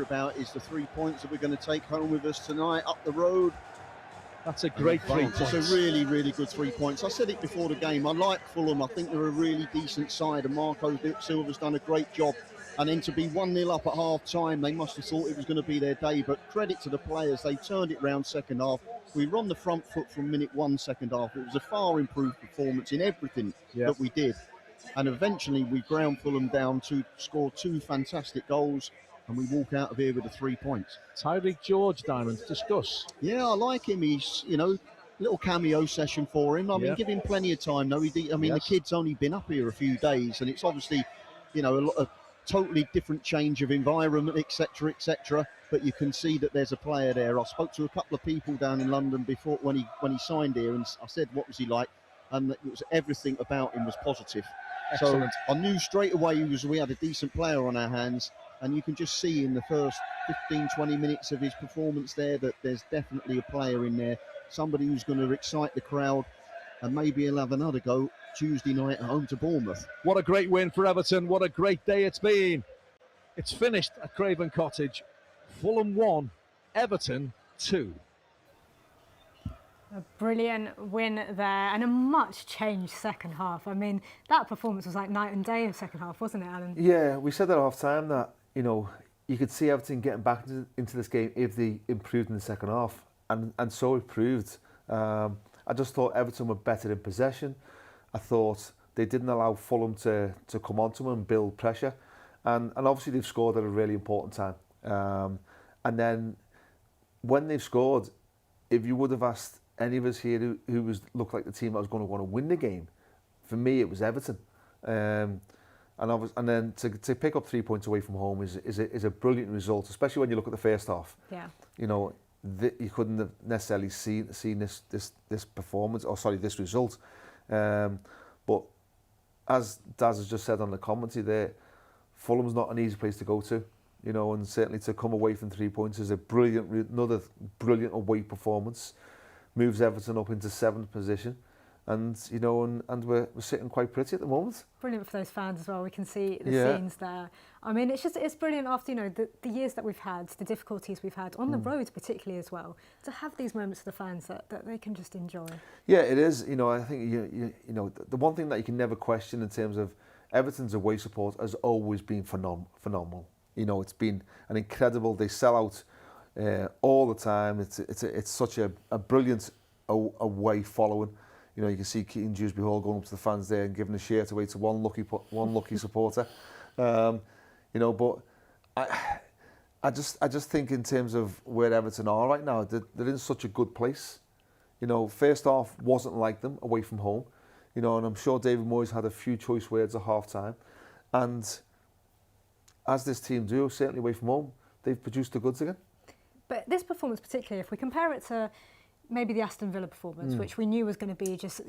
About is the 3 points that we're going to take home with us tonight up the road. That's a great 3 points. It's a really, really good 3 points. I said it before the game. I like Fulham. I think they're a really decent side, and Marco Silva's done a great job. And then to be 1-0 up at half time, they must have thought it was going to be their day. But credit to the players, they turned it round second half. We were on the front foot from minute 1 second half. It was a far improved performance in everything that we did. And eventually we ground Fulham down to score 2 fantastic goals. And we walk out of here with the 3 points. Tyreek George, Diamond, discuss. Yeah, I like him. He's, little cameo session for him. I mean, give him plenty of time. No, the kid's only been up here a few days, and it's obviously, a totally different change of environment, etc., etc. But you can see that there's a player there. I spoke to a couple of people down in London before when he signed here, and I said, what was he like? And it was everything about him was positive. Excellent. So I knew straight away we had a decent player on our hands. And you can just see in the first 15, 20 minutes of his performance there that there's definitely a player in there, somebody who's going to excite the crowd, and maybe he'll have another go Tuesday night at home to Bournemouth. What a great win for Everton. What a great day it's been. It's finished at Craven Cottage. Fulham 1, Everton 2. A brilliant win there and a much changed second half. I mean, that performance was like night and day in second half, wasn't it, Alan? Yeah, we said that at half time that, you could see Everton getting back into this game if they improved in the second half. And so it proved. I just thought Everton were better in possession. I thought they didn't allow Fulham to come onto them and build pressure. And obviously they've scored at a really important time. And then when they've scored, if you would have asked any of us here who looked like the team that was going to want to win the game, for me it was Everton. And then to pick up 3 points away from home is a brilliant result, especially when you look at the first half. Yeah. You couldn't have necessarily seen this performance, this result. But as Daz has just said on the commentary there, Fulham's not an easy place to go to, and certainly to come away from 3 points is another brilliant away performance. Moves Everton up into 7th position. And we're sitting quite pretty at the moment. Brilliant for those fans as well. We can see the scenes there. I mean, it's brilliant after the years that we've had, the difficulties we've had on the road particularly as well, to have these moments for the fans that they can just enjoy. Yeah, it is. I think the one thing that you can never question in terms of Everton's away support has always been phenomenal. It's been an incredible. They sell out all the time. It's such a brilliant away following. You can see Kieran Dewsbury-Hall going up to the fans there and giving a shirt away to one lucky supporter. But I just think in terms of where Everton are right now, they're in such a good place. First half wasn't like them away from home. And I'm sure David Moyes had a few choice words at half time. And as this team do, certainly away from home, they've produced the goods again. But this performance particularly, if we compare it to maybe the Aston Villa performance, which we knew was going to be just,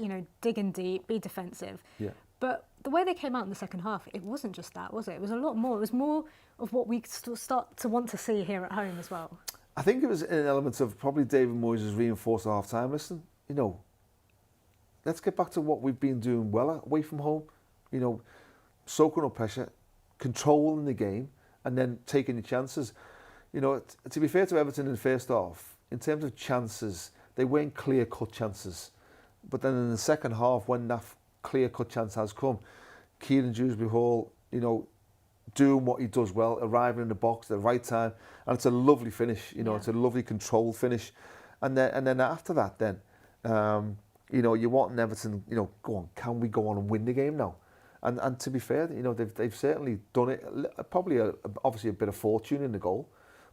digging deep, be defensive. Yeah. But the way they came out in the second half, it wasn't just that, was it? It was a lot more. It was more of what we start to want to see here at home as well. I think it was an element of probably David Moyes has reinforced at half-time. Listen, let's get back to what we've been doing well away from home. Soaking up pressure, controlling the game, and then taking your chances. To be fair to Everton in the first half, in terms of chances, they weren't clear-cut chances. But then in the second half, when that clear-cut chance has come, Kieran Dewsbury-Hall, doing what he does well, arriving in the box at the right time, and it's a lovely finish. It's a lovely controlled finish. And then after that, you want Everton, go on, can we go on and win the game now? And to be fair, they've certainly done it. Probably obviously a bit of fortune in the goal,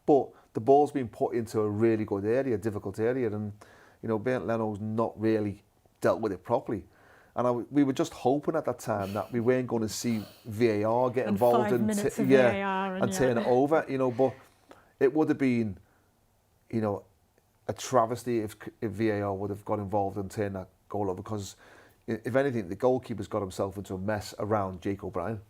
but the ball's been put into a really good area, difficult area, and Bernd Leno's not really dealt with it properly. And we were just hoping at that time that we weren't going to see VAR get involved and turn it over. But it would have been, a travesty if VAR would have got involved and turned that goal over, because if anything, the goalkeeper's got himself into a mess around Jake O'Brien.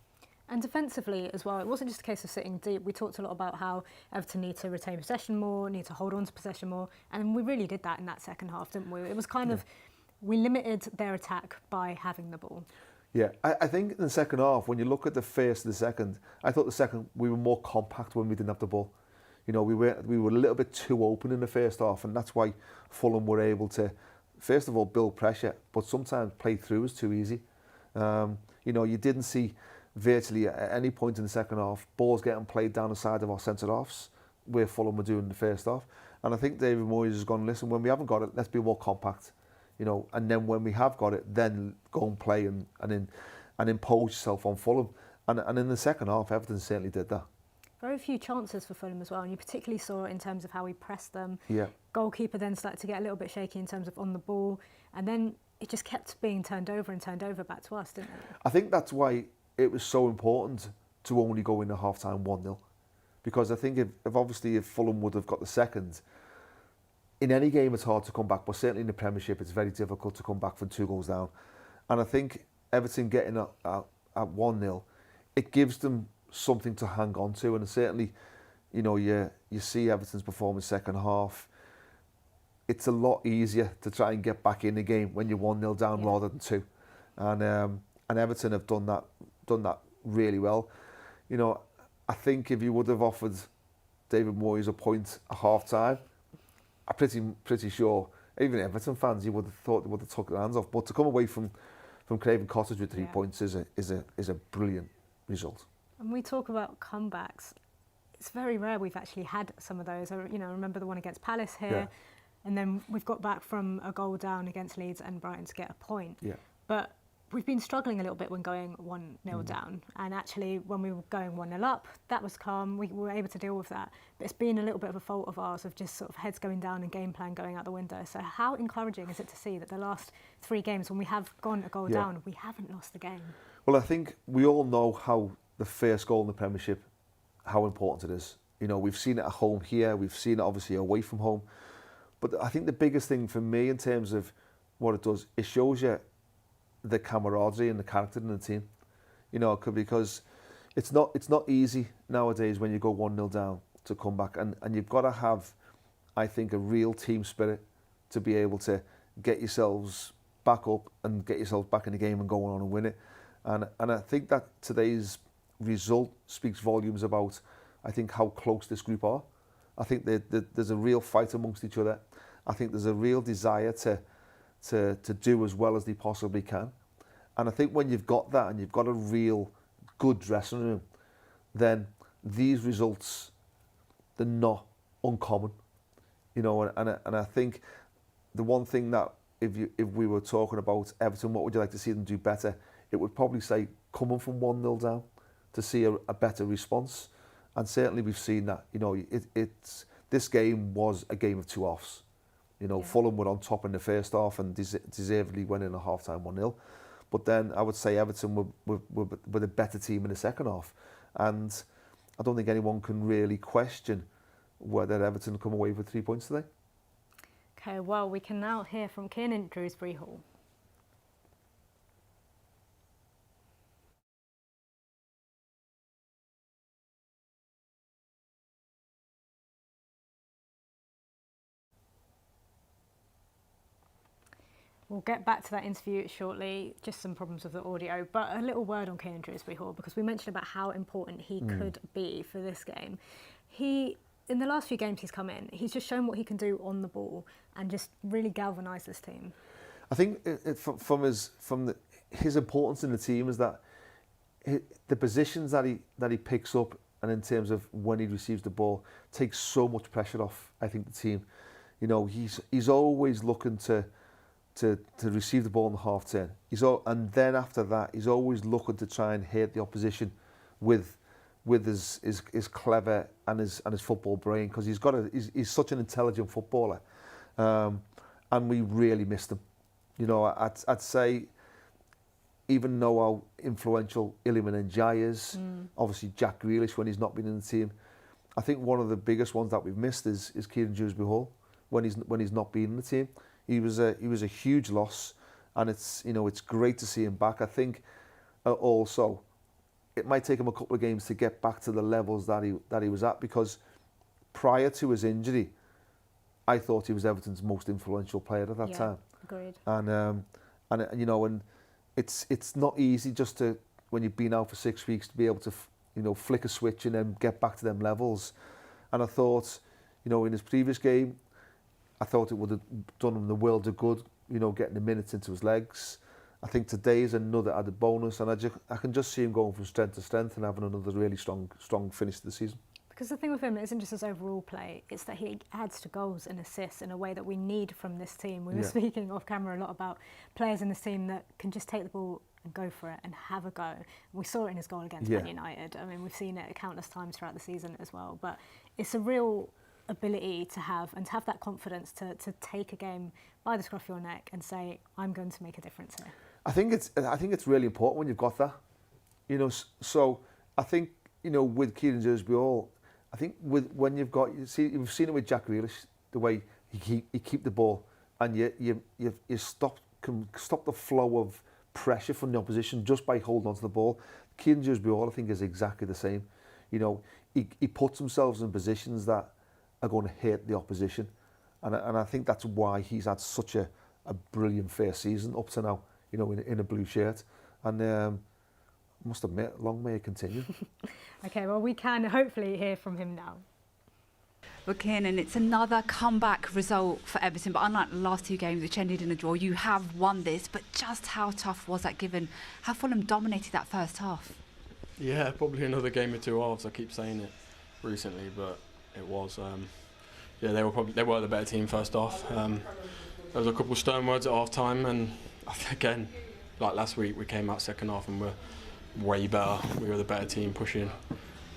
And defensively as well, it wasn't just a case of sitting deep. We talked a lot about how Everton need to retain possession more, need to hold on to possession more, and we really did that in that second half, didn't we? It was kind of, we limited their attack by having the ball. Yeah, I think in the second half, when you look at the first and the second, I thought the second we were more compact when we didn't have the ball. You know, we were a little bit too open in the first half, and that's why Fulham were able to, first of all, build pressure, but sometimes play through was too easy. You know, you didn't see virtually at any point in the second half balls getting played down the side of our centre halves where Fulham were doing in the first half. And I think David Moyes has gone, listen, when we haven't got it, let's be more compact. You know, and then when we have got it, then go and play and impose yourself on Fulham. And in the second half, Everton certainly did that. Very few chances for Fulham as well, and you particularly saw it in terms of how we pressed them. Yeah. Goalkeeper then started to get a little bit shaky in terms of on the ball, and then it just kept being turned over back to us, didn't it? I think that's why it was so important to only go in the half-time 1-0. Because I think if Fulham would have got the second, in any game it's hard to come back, but certainly in the Premiership it's very difficult to come back from 2 goals down. And I think Everton getting at 1-0, it gives them something to hang on to, and certainly, you know, you see Everton's performance second half. It's a lot easier to try and get back in the game when you're 1-0 down rather than 2, and Everton have done that really well. You know, I think if you would have offered David Moyes a point at half time, I'm pretty sure even Everton fans, you would have thought they would have took their hands off. But to come away from Craven Cottage with 3 points is a brilliant result. And we talk about comebacks. It's very rare we've actually had some of those. You know, I remember the one against Palace here, and then we've got back from a goal down against Leeds and Brighton to get a point. Yeah. But we've been struggling a little bit when going 1-0 down. And actually, when we were going 1-0 up, that was calm. We were able to deal with that. But it's been a little bit of a fault of ours of just sort of heads going down and game plan going out the window. So how encouraging is it to see that the last 3 games, when we have gone a goal down, we haven't lost the game? Well, I think we all know how the first goal in the Premiership, how important it is. You know, we've seen it at home here, we've seen it obviously away from home. But I think the biggest thing for me in terms of what it does, it shows you the camaraderie and the character in the team. You know, because it's not easy nowadays when you go 1-0 down to come back, and you've got to have, I think, a real team spirit to be able to get yourselves back up and get yourselves back in the game and go on and win it. And I think that today's result speaks volumes about, I think, how close this group are. I think that there's a real fight amongst each other. I think there's a real desire to do as well as they possibly can. And I think when you've got that and you've got a real good dressing room, then these results, they're not uncommon. You know, and I think the one thing that if we were talking about Everton, what would you like to see them do better? It would probably say coming from 1-0 down to see a better response. And certainly we've seen that. You know, this game was a game of 2 halves. You know, Fulham were on top in the first half and deservedly went in a half-time 1-0. But then I would say Everton were the better team in the second half. And I don't think anyone can really question whether Everton come away with 3 points today. Okay, well, we can now hear from Kieran Dewsbury-Hall. We'll get back to that interview shortly, just some problems with the audio, but a little word on Kieran Dewsbury-Hall, because we mentioned about how important he could be for this game. In the last few games he's come in, he's just shown what he can do on the ball and just really galvanised this team. I think from his importance in the team is that the positions that he picks up, and in terms of when he receives the ball, takes so much pressure off, I think, the team. You know, he's always looking to receive the ball in the half turn. And then after that, he's always looking to try and hit the opposition with his clever and his football brain, because he's such an intelligent footballer, and we really missed him. You know, I'd say, even though how influential Iliman Ndiaye is, obviously Jack Grealish when he's not been in the team, I think one of the biggest ones that we've missed is Kieran Dewsbury-Hall when he's not been in the team. He was a huge loss, and it's great to see him back. I think also it might take him a couple of games to get back to the levels that he was at, because prior to his injury, I thought he was Everton's most influential player at that time. Agreed. And you know, and it's not easy just to, when you've been out for 6 weeks, to be able to flick a switch and then get back to them levels. And I thought, you know, in his previous game, I thought it would have done him the world of good, you know, getting the minutes into his legs. I think today is another added bonus, and I can just see him going from strength to strength and having another really strong finish to the season. Because the thing with him isn't just his overall play, it's that he adds to goals and assists in a way that we need from this team. We were speaking off camera a lot about players in this team that can just take the ball and go for it and have a go. We saw it in his goal against Man United. I mean, we've seen it countless times throughout the season as well. But it's a real ability to have, and to have that confidence to take a game by the scruff of your neck and say, I'm going to make a difference here. I think it's really important when you've got that. You know, so I think, you know, with Kieran Dewsbury-Hall, I think when you've got, you've seen it with Jack Grealish, the way he keep the ball, and you stop the flow of pressure from the opposition just by holding onto the ball. Kieran Dewsbury-Hall, I think, is exactly the same. You know, he puts himself in positions that are going to hurt the opposition, and I think that's why he's had such a brilliant first season up to now. You know, in a blue shirt, and must admit, long may it continue. Okay, well, we can hopefully hear from him now. Well, Kieran, it's another comeback result for Everton, but unlike the last two games which ended in a draw, you have won this. But just how tough was that, given how Fulham dominated that first half? Yeah, probably another game of two halves. I keep saying it recently, but it was. Yeah, they were the better team first half. There was a couple of stern words at half time, and again, like last week, we came out second half and we're way better. We were the better team pushing,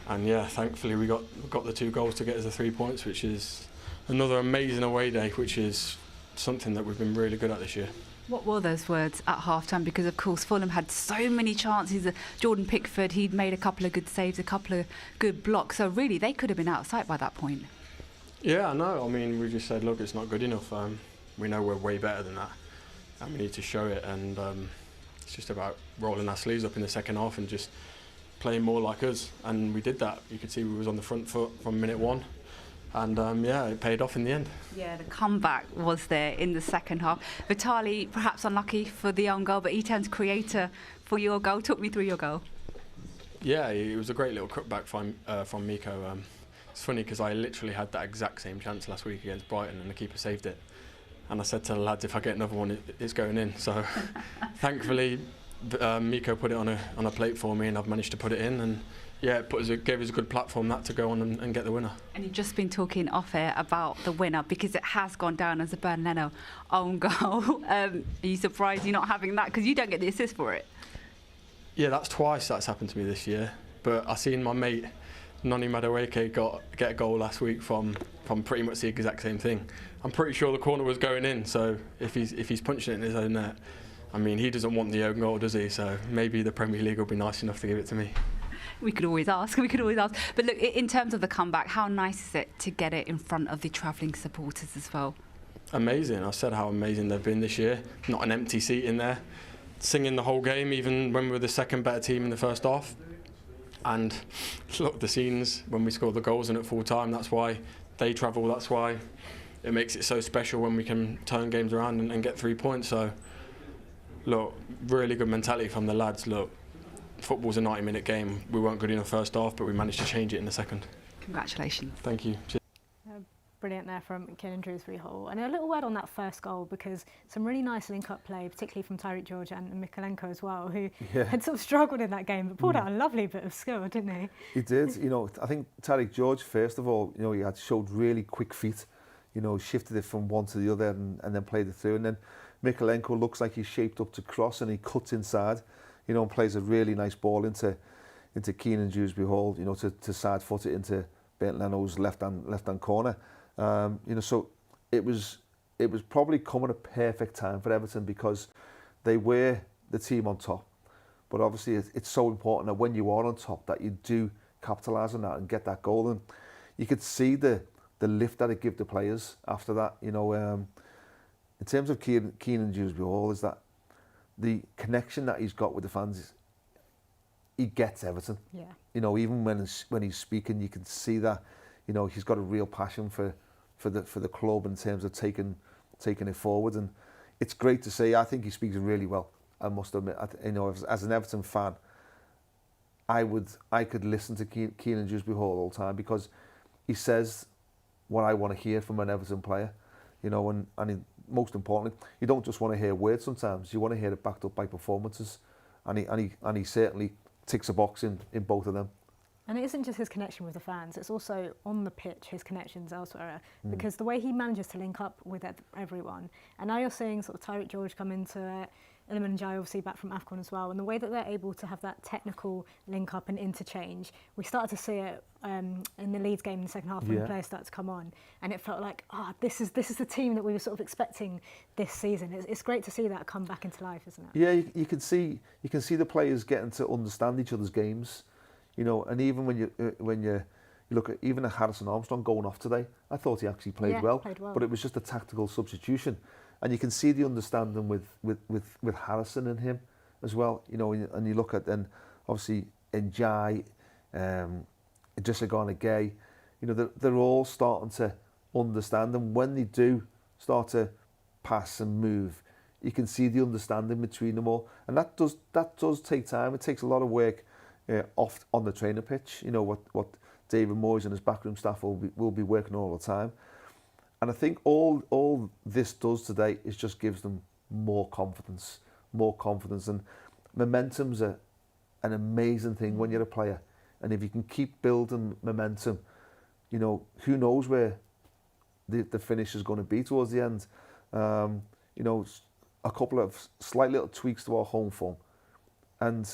and yeah, thankfully we got the 2 goals to get us the 3 points, which is another amazing away day, which is something that we've been really good at this year. What were those words at half-time? Because of course Fulham had so many chances. Jordan Pickford, he'd made a couple of good saves, a couple of good blocks, so really they could have been out of sight by that point. Yeah, I know. I mean, we just said, look, it's not good enough. We know we're way better than that, and we need to show it, and it's just about rolling our sleeves up in the second half and just playing more like us, and we did that. You could see we was on the front foot from minute 1, and yeah, it paid off in the end. Yeah, the comeback was there in the second half. Vitali, perhaps unlucky for the own goal, but he turns creator for your goal. Talk me through your goal. Yeah, it was a great little cutback from Miko. It's funny because I literally had that exact same chance last week against Brighton, and the keeper saved it. And I said to the lads, if I get another one, it's going in. So thankfully, Miko put it on a plate for me, and I've managed to put it in. And yeah, it gave us a good platform to go on and get the winner. And you've just been talking off air about the winner, because it has gone down as a Bernd Leno own goal. Are you surprised you're not having that, because you don't get the assist for it? Yeah, that's twice that's happened to me this year. But I seen my mate Noni Madueke get a goal last week from pretty much the exact same thing. I'm pretty sure the corner was going in, so if he's punching it in his own net, I mean, he doesn't want the own goal, does he? So maybe the Premier League will be nice enough to give it to me. We could always ask. But look, in terms of the comeback, how nice is it to get it in front of the travelling supporters as well? Amazing. I said how amazing they've been this year. Not an empty seat in there. Singing the whole game, even when we were the second better team in the first half. And look, the scenes when we score the goals and at full time, that's why they travel, that's why it makes it so special when we can turn games around and get 3 points. So look, really good mentality from the lads. Look, football's a 90-minute game. We weren't good in the first half, but we managed to change it in the second. Congratulations. Thank you. Brilliant there from Kieran Dewsbury-Hall. And a little word on that first goal, because some really nice link-up play, particularly from Tyreek George and Mykolenko as well, who had sort of struggled in that game, but pulled out a lovely bit of skill, didn't he? He did. You know, I think Tyreek George, first of all, you know, he had showed really quick feet. You know, shifted it from one to the other and then played it through. And then Mykolenko looks like he's shaped up to cross, and he cuts inside, you know, and plays a really nice ball into Kieran Dewsbury-Hall, you know, to side foot it into Bernd Leno's left hand corner. You know, so it was probably coming at a perfect time for Everton, because they were the team on top. But obviously it's so important that when you are on top that you do capitalise on that and get that goal. And you could see the lift that it gave the players after that. You know, in terms of Kieran Dewsbury-Hall, is that the connection that he's got with the fans, he gets Everton. Yeah. You know, even when he's speaking, you can see that, you know, he's got a real passion for the club in terms of taking it forward, and it's great to see. I think he speaks really well. I must admit, you know, as an Everton fan, I could listen to Kieran Dewsbury-Hall all the time, because he says what I want to hear from an Everton player, you know, and most importantly, you don't just want to hear words sometimes, you want to hear it backed up by performances, and he certainly ticks a box in both of them. And it isn't just his connection with the fans, it's also on the pitch, his connections elsewhere, because the way he manages to link up with everyone, and now you're seeing sort of Tyreek George come into it, Iliman Ndiaye obviously back from AFCON as well, and the way that they're able to have that technical link up and interchange, we started to see it in the Leeds game in the second half when the players started to come on, and it felt like, this is the team that we were sort of expecting this season. It's great to see that come back into life, isn't it? Yeah, you can see the players getting to understand each other's games, you know, and even when you look at even Harrison Armstrong going off today, I thought he actually played well, but it was just a tactical substitution. And you can see the understanding with Harrison and him as well, you know, and you look at then obviously Ndiaye, Idrissa Gay, you know, they're all starting to understand, and when they do start to pass and move, you can see the understanding between them all, and that does take time. It takes a lot of work off on the training pitch. You know what David Moyes and his backroom staff will be working all the time. And I think all this does today is just gives them more confidence, and momentum's an amazing thing when you're a player. And if you can keep building momentum, you know, who knows where the finish is going to be towards the end. You know, a couple of slight little tweaks to our home form, and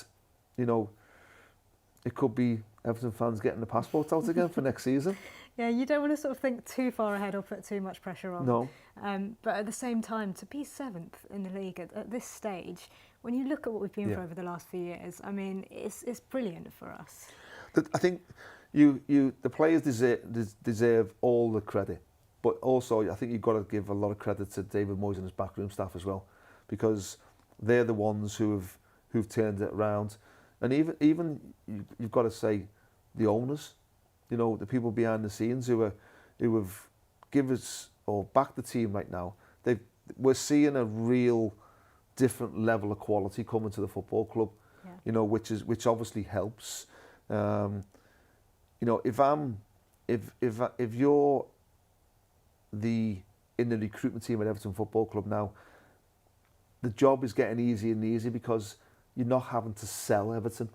you know, it could be Everton fans getting the passports out again for next season. Yeah, you don't want to sort of think too far ahead or put too much pressure on. No. But at the same time, to be 7th in the league at this stage, when you look at what we've been through over the last few years, I mean, it's brilliant for us. I think the players deserve all the credit, but also I think you've got to give a lot of credit to David Moyes and his backroom staff as well, because they're the ones who've turned it around, and even you've got to say the owners, you know, the people behind the scenes who have given us or backed the team right now. We're seeing a real different level of quality coming to the football club, you know, which obviously helps. You know, if you're in the recruitment team at Everton Football Club now, the job is getting easier and easier because you're not having to sell Everton.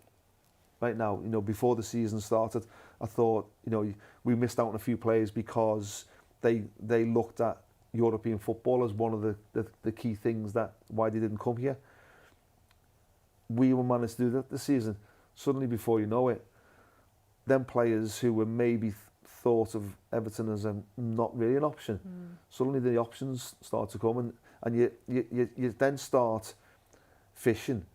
Right now, you know, before the season started, I thought, you know, we missed out on a few players because they looked at European football as one of the key things that why they didn't come here. We were managed to do that this season. Suddenly, before you know it, them players who were maybe thought of Everton as not really an option, suddenly the options start to come, and you then start fishing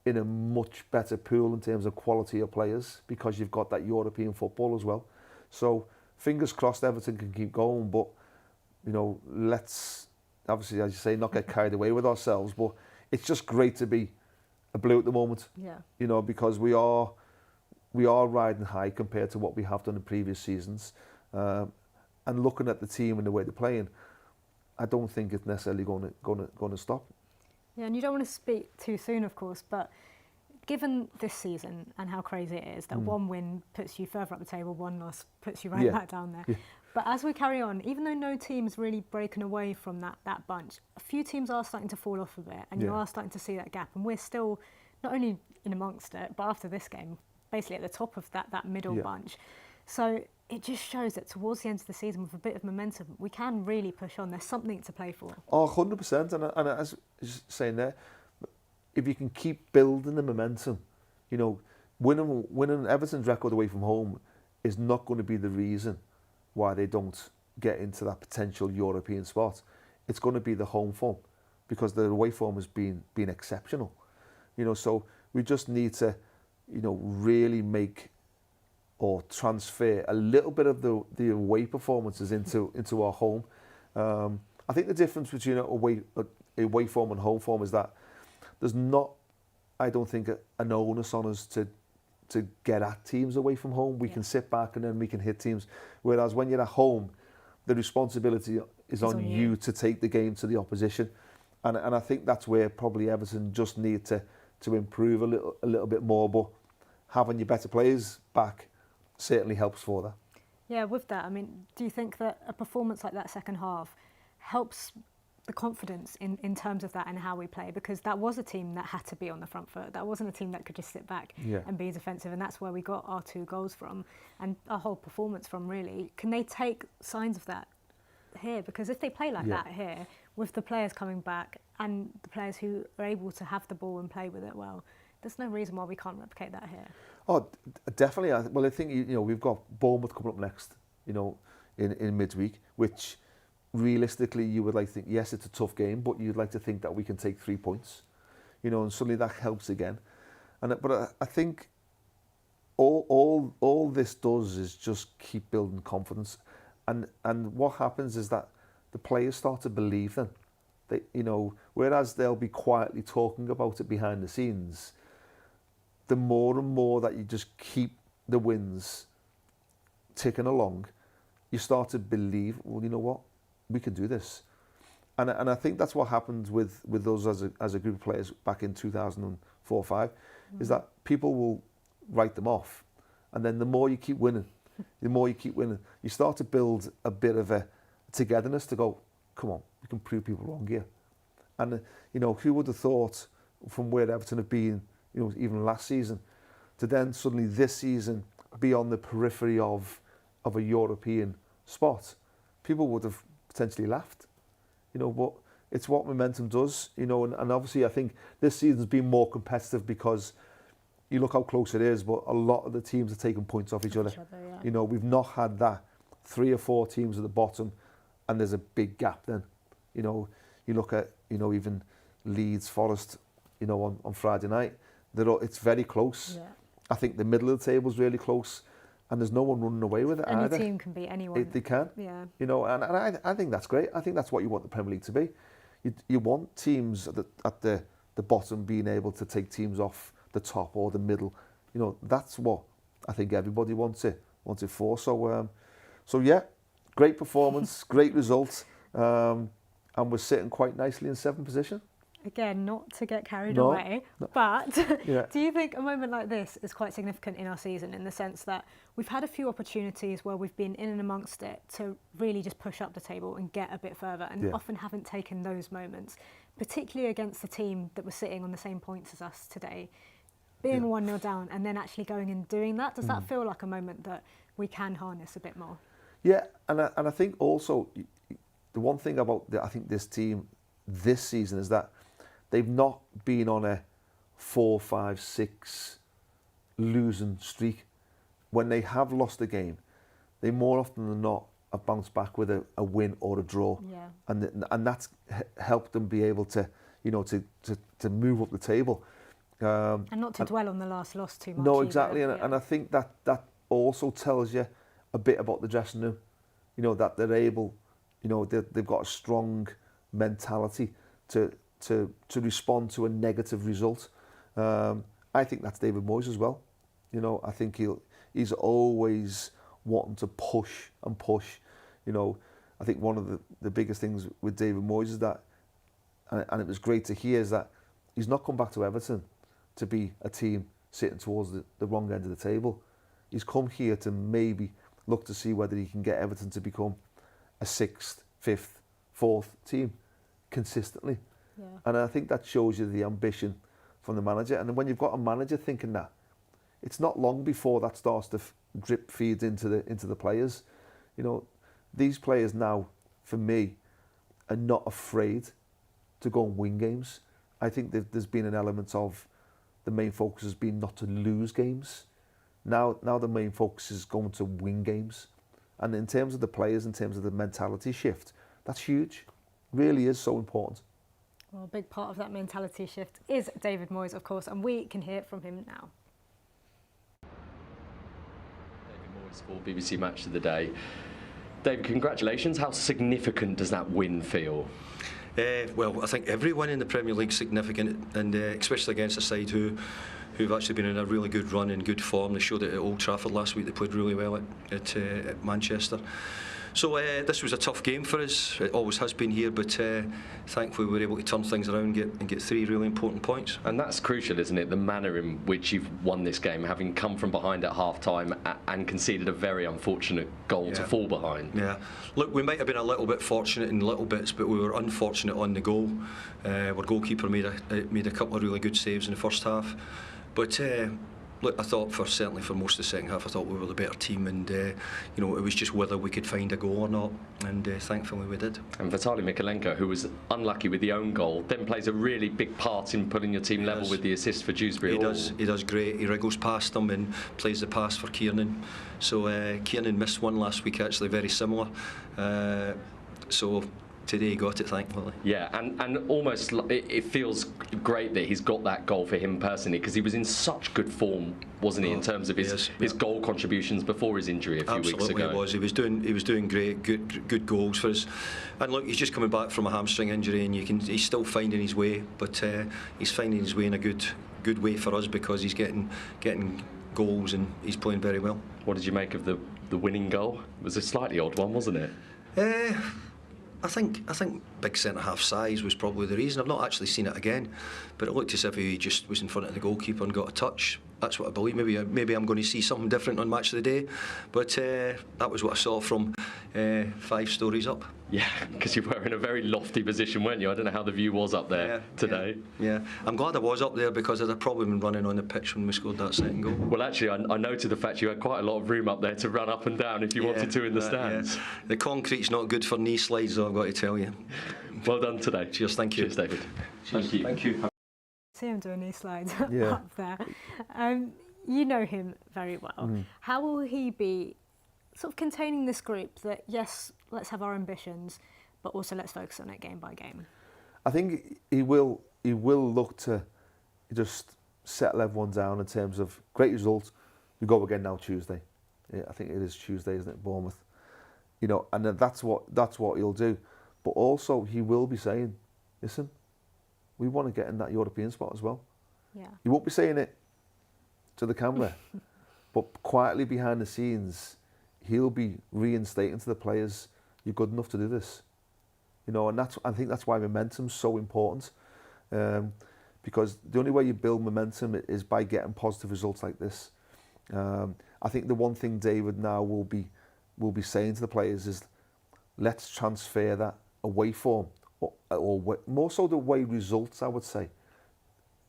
in a much better pool in terms of quality of players because you've got that European football as well. So fingers crossed Everton can keep going, but you know, let's obviously, as you say, not get carried away with ourselves, but it's just great to be a Blue at the moment. Yeah. You know, because we are riding high compared to what we have done in previous seasons. And looking at the team and the way they're playing, I don't think it's necessarily going to stop. Yeah, and you don't want to speak too soon, of course, but given this season and how crazy it is, that one win puts you further up the table, one loss puts you right back down there. Yeah. But as we carry on, even though no team's really breaking away from that bunch, a few teams are starting to fall off a bit, and you are starting to see that gap. And we're still not only in amongst it, but after this game, basically at the top of that middle bunch. So it just shows that towards the end of the season, with a bit of momentum, we can really push on. There's something to play for. Oh, 100%. And as I was saying there, if you can keep building the momentum, you know, winning Everton's record away from home is not going to be the reason why they don't get into that potential European spot. It's going to be the home form, because the away form has been exceptional. You know, so we just need to, you know, really make or transfer a little bit of the away performances into our home. I think the difference between away form and home form is that there's not, I don't think, an onus on us to get at teams away from home. We can sit back and then we can hit teams. Whereas when you're at home, the responsibility is on you to take the game to the opposition. And I think that's where probably Everton just need to improve a little bit more. But having your better players back certainly helps for that. Yeah, with that, I mean, do you think that a performance like that second half helps the confidence in terms of that and how we play? Because that was a team that had to be on the front foot. That wasn't a team that could just sit back and be defensive, and that's where we got our 2 goals from and our whole performance from, really. Can they take signs of that here? Because if they play like that here, with the players coming back and the players who are able to have the ball and play with it well, there's no reason why we can't replicate that here. Oh, definitely. Well, I think, you know, we've got Bournemouth coming up next, you know, in midweek, which realistically you would like to think, yes, it's a tough game, but you'd like to think that we can take 3 points, you know, and suddenly that helps again. But I think all this does is just keep building confidence, and what happens is that the players start to believe them. They, you know, whereas they'll be quietly talking about it behind the scenes, the more and more that you just keep the wins ticking along, you start to believe, well, you know what, we can do this. And I think that's what happened with us as a group of players back in 2004-05, is that people will write them off. And then the more you keep winning, you start to build a bit of a togetherness to go, come on, we can prove people wrong here. And, you know, who would have thought from where Everton have been, you know, even last season, to then suddenly this season be on the periphery of a European spot? People would have potentially laughed, you know, but it's what momentum does, you know, and obviously I think this season's been more competitive because you look how close it is, but a lot of the teams are taking points off each other. Yeah. You know, we've not had that 3 or 4 teams at the bottom and there's a big gap then. You know, you look at, you know, even Leeds, Forest, you know, on Friday night, it's very close. Yeah. I think the middle of the table is really close, and there's no one running away with it either. Any team can beat anyone. They can. Yeah. You know, and I think that's great. I think that's what you want the Premier League to be. You want teams at the bottom being able to take teams off the top or the middle. You know, that's what I think everybody wants it for. So yeah, great performance, great results, and we're sitting quite nicely in 7th position. Again, not to get carried away, but Yeah. do you think a moment like this is quite significant in our season, in the sense that we've had a few opportunities where we've been in and amongst it to really just push up the table and get a bit further, and often haven't taken those moments, particularly against the team that was sitting on the same points as us today, being 1-0 down and then actually going and doing that? Does that feel like a moment that we can harness a bit more? Yeah, and I think also the one thing about I think this team this season is that they've not been on a 4, 5, 6 losing streak. When they have lost a game, they more often than not have bounced back with a win or a draw, and that's helped them be able to, you know, to move up the table. And not to dwell on the last loss too much. No, exactly, and I think that also tells you a bit about the dressing room. You know, that they're able, you know, they've got a strong mentality to respond to a negative result. I think that's David Moyes as well. You know, I think he's always wanting to push and push. You know, I think one of the biggest things with David Moyes is that, and it was great to hear, is that he's not come back to Everton to be a team sitting towards the wrong end of the table. He's come here to maybe look to see whether he can get Everton to become a 6th, 5th, 4th team consistently. Yeah. And I think that shows you the ambition from the manager. And when you've got a manager thinking that, it's not long before that starts to drip feeds into the players. You know, these players now, for me, are not afraid to go and win games. I think that there's been an element of the main focus has been not to lose games. Now the main focus is going to win games. And in terms of the players, in terms of the mentality shift, that's huge. Really is so important. Well, a big part of that mentality shift is David Moyes, of course, and we can hear from him now. David Moyes for BBC Match of the Day. David, congratulations. How significant does that win feel? Well, I think every win in the Premier League is significant, and especially against a side who've actually been in a really good run and good form. They showed it at Old Trafford last week. They played really well at Manchester. So this was a tough game for us. It always has been here, but thankfully we were able to turn things around and get 3 really important points. And that's crucial, isn't it? The manner in which you've won this game, having come from behind at half-time and conceded a very unfortunate goal to fall behind. Yeah. Look, we might have been a little bit fortunate in little bits, but we were unfortunate on the goal. Our goalkeeper made a couple of really good saves in the first half. But look, I thought certainly for most of the second half, I thought we were the better team, and it was just whether we could find a goal or not, and thankfully we did. And Vitaly Mikolenko, who was unlucky with the own goal, then plays a really big part in putting your team level with the assist for Dewsbury-Hall. He does great. He wriggles past him and plays the pass for Kieran. So Kieran missed one last week, actually, very similar. So today he got it, thankfully. Yeah, and almost it feels great that he's got that goal for him personally, because he was in such good form, wasn't he, in terms of his goal contributions before his injury a few weeks ago. Absolutely, he was doing great, good goals for us. And look, he's just coming back from a hamstring injury, and he's still finding his way, but he's finding his way in a good way for us, because he's getting goals and he's playing very well. What did you make of the winning goal? It was a slightly odd one, wasn't it? I think big centre-half size was probably the reason. I've not actually seen it again, but it looked as if he just was in front of the goalkeeper and got a touch. That's what I believe. Maybe I'm going to see something different on Match of the Day, but that was what I saw from 5 stories up. Yeah, because you were in a very lofty position, weren't you? I don't know how the view was up there today. Yeah, I'm glad I was up there, because I'd have probably been running on the pitch when we scored that second goal. Well, actually, I noted the fact you had quite a lot of room up there to run up and down if you wanted to in the stands. Yeah. The concrete's not good for knee slides, though, I've got to tell you. Well done today. Cheers, thank you. Cheers, David. Cheers. Thank you. See him doing knee slides up there. You know him very well. How will he be sort of containing this group that, yes, let's have our ambitions, but also let's focus on it game by game? I think he will look to just settle everyone down in terms of great results. We go again now Tuesday. Yeah, I think it is Tuesday, isn't it, Bournemouth? And then that's what he'll do. But also he will be saying, listen, we want to get in that European spot as well. Yeah. He won't be saying it to the camera, but quietly behind the scenes, he'll be reinstating to the players, you're good enough to do this. And I think that's why momentum's so important, because the only way you build momentum is by getting positive results like this. I think the one thing David now will be saying to the players is, let's transfer that away form, or more so the away results, I would say,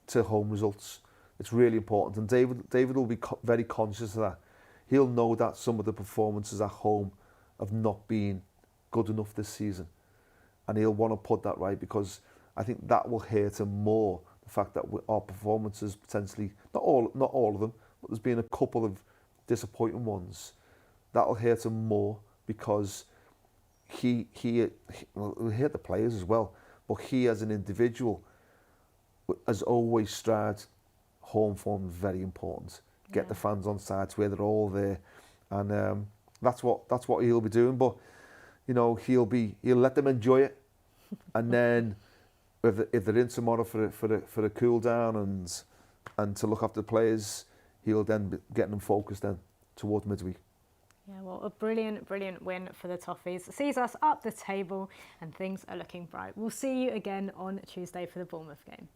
to home results. It's really important, and David will be very conscious of that. He'll know that some of the performances at home have not been good enough this season, and he'll want to put that right, because I think that will hurt him more. The fact that our performances potentially, not all of them, but there's been a couple of disappointing ones. That'll hurt him more, because will hurt the players as well. But he, as an individual, has always strived. Home form is very important. Get the fans on side where they're all there, and that's what he'll be doing. But he'll let them enjoy it, and then if they're in tomorrow for a cool down and to look after the players, he'll then be getting them focused then towards midweek. Yeah, well, a brilliant win for the Toffees. Sees us up the table and things are looking bright. We'll see you again on Tuesday for the Bournemouth game.